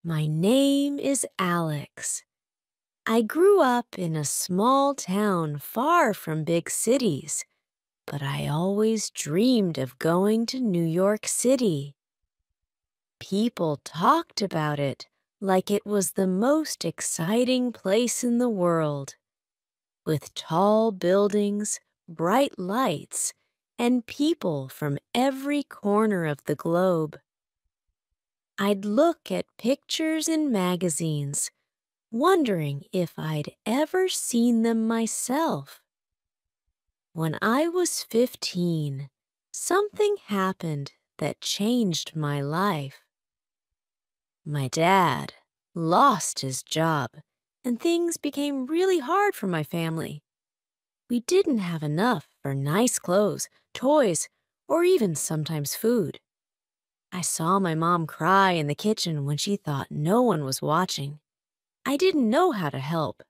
My name is Alex. I grew up in a small town far from big cities, but I always dreamed of going to New York City. People talked about it like it was the most exciting place in the world, with tall buildings, bright lights, and people from every corner of the globe. I'd look at pictures in magazines, wondering if I'd ever seen them myself. When I was 15, something happened that changed my life. My dad lost his job, and things became really hard for my family. We didn't have enough for nice clothes, toys, or even sometimes food. I saw my mom cry in the kitchen when she thought no one was watching. I didn't know how to help.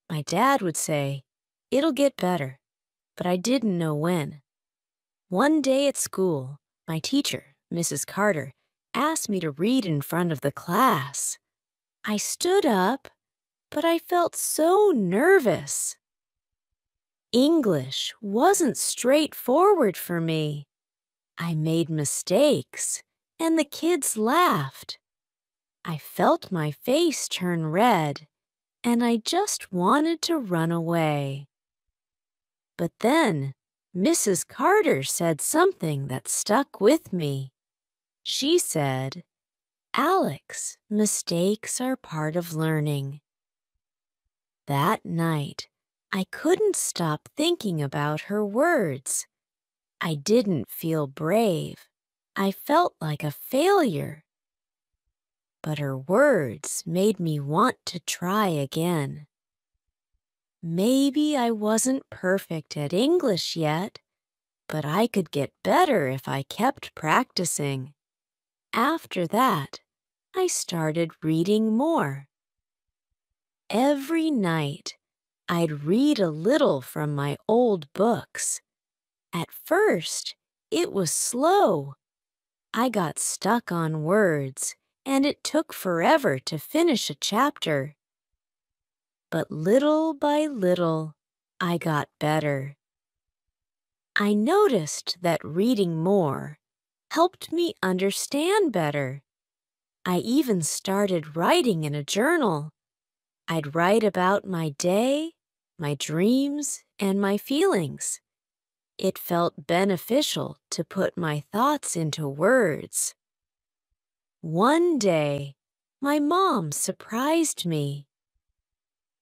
My dad would say, "It'll get better," but I didn't know when. One day at school, my teacher, Mrs. Carter, asked me to read in front of the class. I stood up, but I felt so nervous. English wasn't straightforward for me. I made mistakes, and the kids laughed. I felt my face turn red, and I just wanted to run away. But then Mrs. Carter said something that stuck with me. She said, "Alex, mistakes are part of learning." That night, I couldn't stop thinking about her words. I didn't feel brave. I felt like a failure. But her words made me want to try again. Maybe I wasn't perfect at English yet, but I could get better if I kept practicing. After that, I started reading more. Every night, I'd read a little from my old books. At first, it was slow. I got stuck on words, and it took forever to finish a chapter. But little by little, I got better. I noticed that reading more helped me understand better. I even started writing in a journal. I'd write about my day, my dreams, and my feelings. It felt beneficial to put my thoughts into words. One day, my mom surprised me.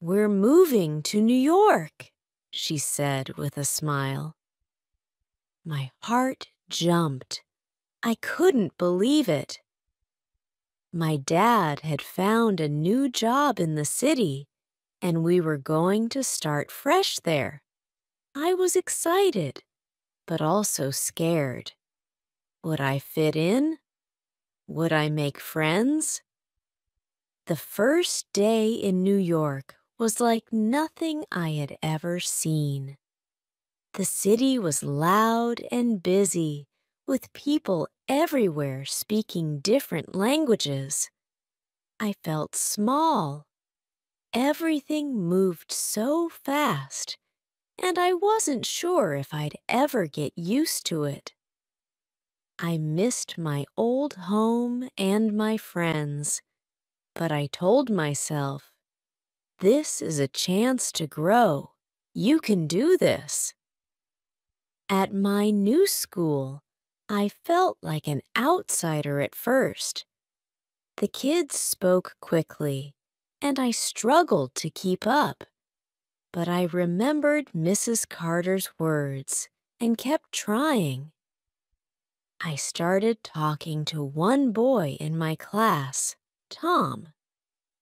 "We're moving to New York," she said with a smile. My heart jumped. I couldn't believe it. My dad had found a new job in the city, and we were going to start fresh there. I was excited, but also scared. Would I fit in? Would I make friends? The first day in New York was like nothing I had ever seen. The city was loud and busy, with people everywhere speaking different languages. I felt small. Everything moved so fast, and I wasn't sure if I'd ever get used to it. I missed my old home and my friends, but I told myself, "This is a chance to grow. You can do this." At my new school, I felt like an outsider at first. The kids spoke quickly, and I struggled to keep up. But I remembered Mrs. Carter's words and kept trying. I started talking to one boy in my class, Tom.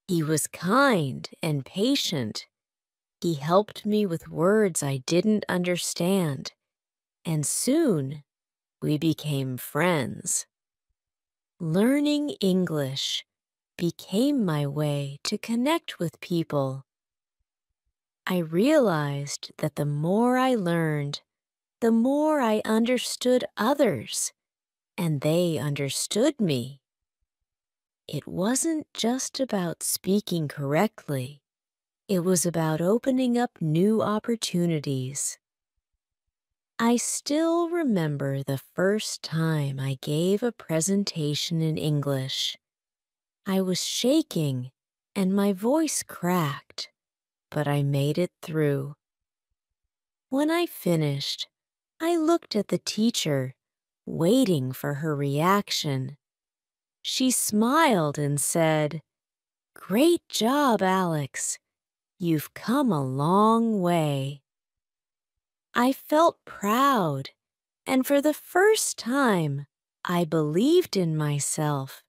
He was kind and patient. He helped me with words I didn't understand, and soon we became friends. Learning English became my way to connect with people. I realized that the more I learned, the more I understood others, and they understood me. It wasn't just about speaking correctly. It was about opening up new opportunities. I still remember the first time I gave a presentation in English. I was shaking and my voice cracked, but I made it through. When I finished, I looked at the teacher, waiting for her reaction. She smiled and said, "Great job, Alex. You've come a long way." I felt proud, and for the first time, I believed in myself.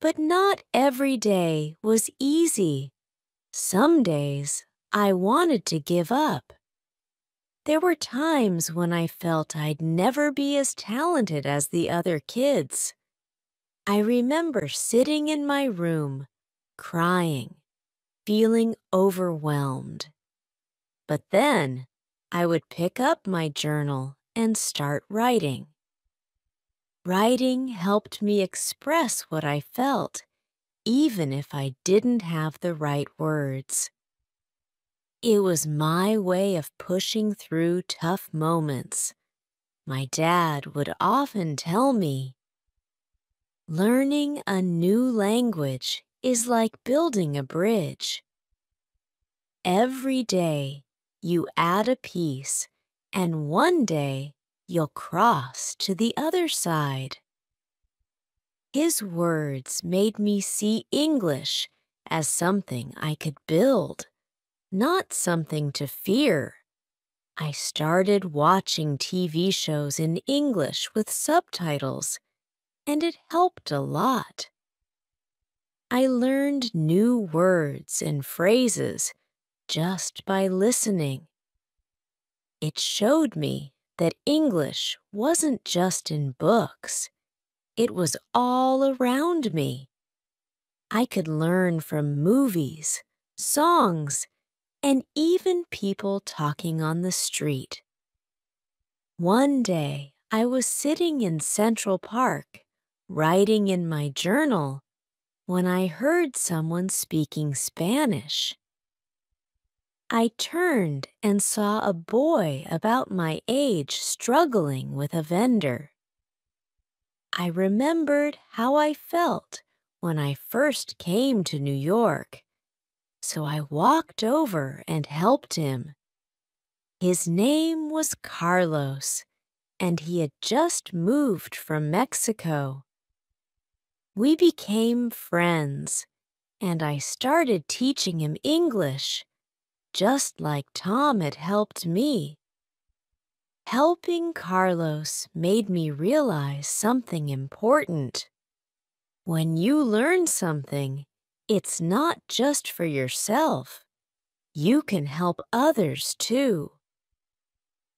But not every day was easy. Some days I wanted to give up. There were times when I felt I'd never be as talented as the other kids. I remember sitting in my room, crying, feeling overwhelmed. But then I would pick up my journal and start writing. Writing helped me express what I felt, even if I didn't have the right words. It was my way of pushing through tough moments. My dad would often tell me, "Learning a new language is like building a bridge. Every day you add a piece, and one day you'll cross to the other side." His words made me see English as something I could build, not something to fear. I started watching TV shows in English with subtitles, and it helped a lot. I learned new words and phrases just by listening. It showed me that English wasn't just in books. It was all around me. I could learn from movies, songs, and even people talking on the street. One day, I was sitting in Central Park, writing in my journal, when I heard someone speaking Spanish. I turned and saw a boy about my age struggling with a vendor. I remembered how I felt when I first came to New York, so I walked over and helped him. His name was Carlos, and he had just moved from Mexico. We became friends, and I started teaching him English, just like Tom had helped me. Helping Carlos made me realize something important. When you learn something, it's not just for yourself. You can help others too.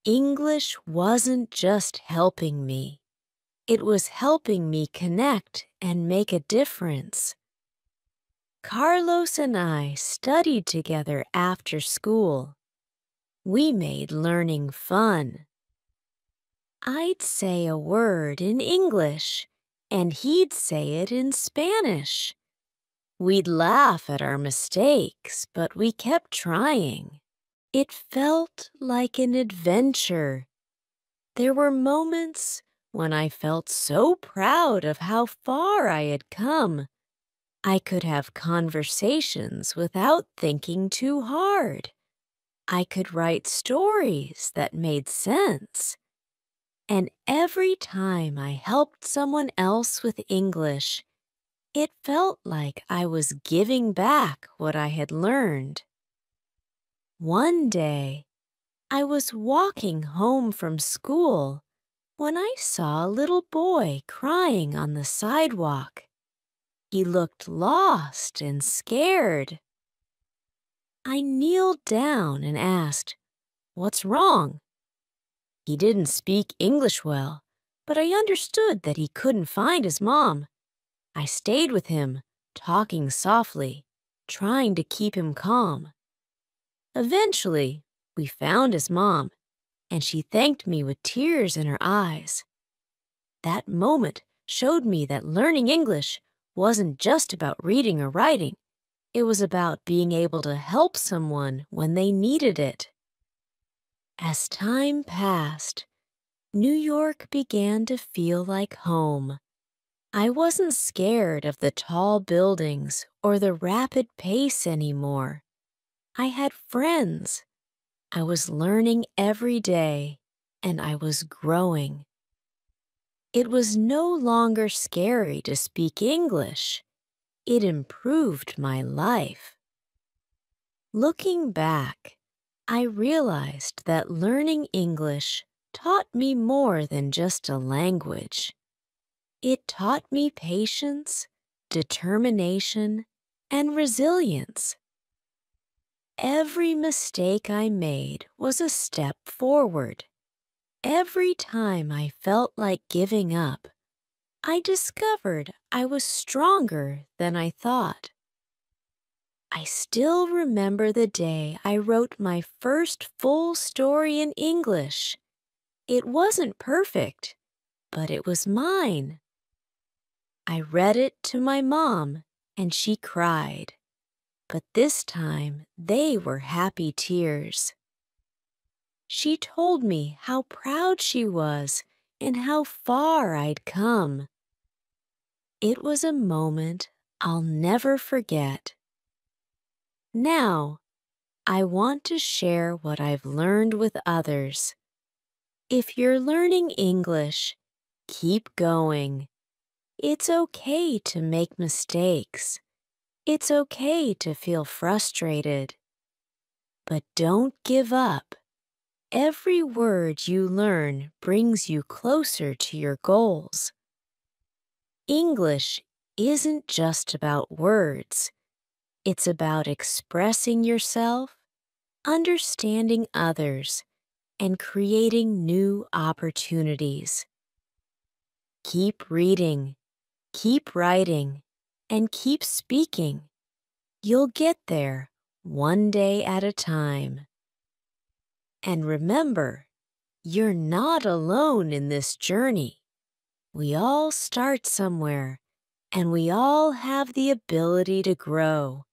English wasn't just helping me. It was helping me connect and make a difference. Carlos and I studied together after school. We made learning fun. I'd say a word in English, and he'd say it in Spanish. We'd laugh at our mistakes, but we kept trying. It felt like an adventure. There were moments when I felt so proud of how far I had come. I could have conversations without thinking too hard. I could write stories that made sense. And every time I helped someone else with English, it felt like I was giving back what I had learned. One day, I was walking home from school when I saw a little boy crying on the sidewalk. He looked lost and scared. I kneeled down and asked, "What's wrong?" He didn't speak English well, but I understood that he couldn't find his mom. I stayed with him, talking softly, trying to keep him calm. Eventually, we found his mom, and she thanked me with tears in her eyes. That moment showed me that learning English wasn't just about reading or writing. It was about being able to help someone when they needed it. As time passed, New York began to feel like home. I wasn't scared of the tall buildings or the rapid pace anymore. I had friends. I was learning every day, and I was growing. It was no longer scary to speak English. It improved my life. Looking back, I realized that learning English taught me more than just a language. It taught me patience, determination, and resilience. Every mistake I made was a step forward. Every time I felt like giving up, I discovered I was stronger than I thought. I still remember the day I wrote my first full story in English. It wasn't perfect, but it was mine. I read it to my mom, and she cried. But this time they were happy tears. She told me how proud she was and how far I'd come. It was a moment I'll never forget. Now, I want to share what I've learned with others. If you're learning English, keep going. It's okay to make mistakes. It's okay to feel frustrated. But don't give up. Every word you learn brings you closer to your goals. English isn't just about words. It's about expressing yourself, understanding others, and creating new opportunities. Keep reading, keep writing, and keep speaking. You'll get there one day at a time. And remember, you're not alone in this journey. We all start somewhere, and we all have the ability to grow.